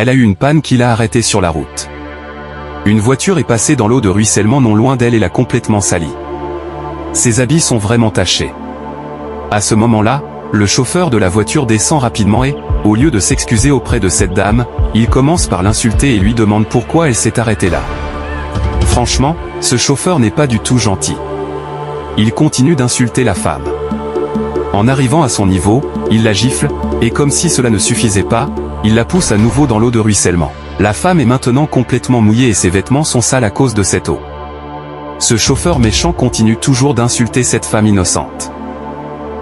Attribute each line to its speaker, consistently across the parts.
Speaker 1: Elle a eu une panne qui l'a arrêtée sur la route. Une voiture est passée dans l'eau de ruissellement non loin d'elle et l'a complètement salie. Ses habits sont vraiment tachés. À ce moment-là, le chauffeur de la voiture descend rapidement et, au lieu de s'excuser auprès de cette dame, il commence par l'insulter et lui demande pourquoi elle s'est arrêtée là. Franchement, ce chauffeur n'est pas du tout gentil. Il continue d'insulter la femme. En arrivant à son niveau, il la gifle, et comme si cela ne suffisait pas, il la pousse à nouveau dans l'eau de ruissellement. La femme est maintenant complètement mouillée et ses vêtements sont sales à cause de cette eau. Ce chauffeur méchant continue toujours d'insulter cette femme innocente.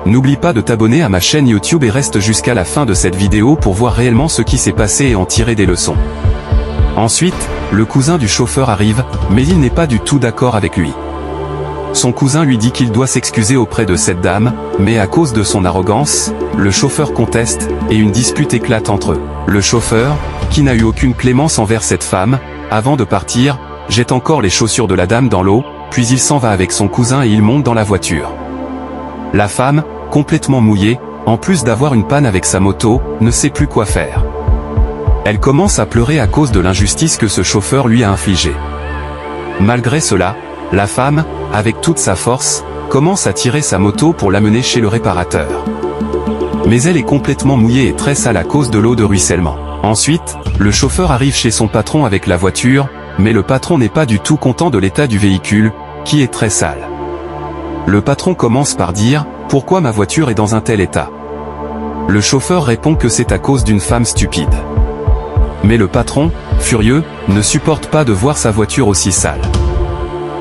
Speaker 1: N'oublie pas de t'abonner à ma chaîne YouTube et reste jusqu'à la fin de cette vidéo pour voir réellement ce qui s'est passé et en tirer des leçons. Ensuite, le cousin du chauffeur arrive, mais il n'est pas du tout d'accord avec lui. Son cousin lui dit qu'il doit s'excuser auprès de cette dame, mais à cause de son arrogance, le chauffeur conteste, et une dispute éclate entre eux. Le chauffeur, qui n'a eu aucune clémence envers cette femme, avant de partir, jette encore les chaussures de la dame dans l'eau, puis il s'en va avec son cousin et il monte dans la voiture. La femme, complètement mouillée, en plus d'avoir une panne avec sa moto, ne sait plus quoi faire. Elle commence à pleurer à cause de l'injustice que ce chauffeur lui a infligée. Malgré cela, la femme, avec toute sa force, commence à tirer sa moto pour l'amener chez le réparateur. Mais elle est complètement mouillée et très sale à cause de l'eau de ruissellement. Ensuite, le chauffeur arrive chez son patron avec la voiture, mais le patron n'est pas du tout content de l'état du véhicule, qui est très sale. Le patron commence par dire « Pourquoi ma voiture est dans un tel état ?» Le chauffeur répond que c'est à cause d'une femme stupide. Mais le patron, furieux, ne supporte pas de voir sa voiture aussi sale.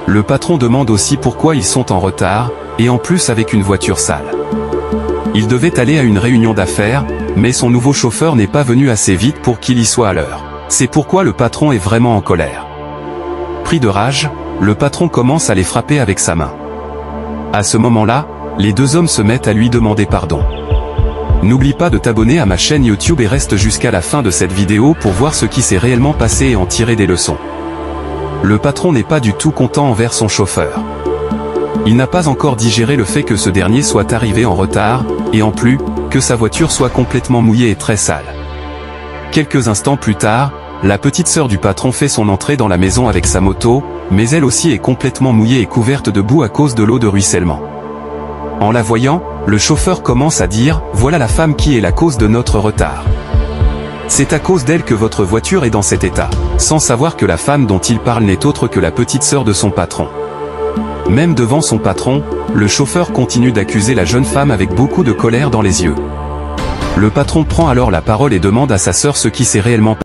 Speaker 1: Le patron demande aussi pourquoi ils sont en retard, et en plus avec une voiture sale. Il devait aller à une réunion d'affaires, mais son nouveau chauffeur n'est pas venu assez vite pour qu'il y soit à l'heure. C'est pourquoi le patron est vraiment en colère. Pris de rage, le patron commence à les frapper avec sa main. À ce moment-là, les deux hommes se mettent à lui demander pardon. N'oublie pas de t'abonner à ma chaîne YouTube et reste jusqu'à la fin de cette vidéo pour voir ce qui s'est réellement passé et en tirer des leçons. Le patron n'est pas du tout content envers son chauffeur. Il n'a pas encore digéré le fait que ce dernier soit arrivé en retard, et en plus, que sa voiture soit complètement mouillée et très sale. Quelques instants plus tard, la petite sœur du patron fait son entrée dans la maison avec sa moto, mais elle aussi est complètement mouillée et couverte de boue à cause de l'eau de ruissellement. En la voyant, le chauffeur commence à dire « Voilà la femme qui est la cause de notre retard. C'est à cause d'elle que votre voiture est dans cet état », sans savoir que la femme dont il parle n'est autre que la petite sœur de son patron. Même devant son patron, le chauffeur continue d'accuser la jeune femme avec beaucoup de colère dans les yeux. Le patron prend alors la parole et demande à sa sœur ce qui s'est réellement passé.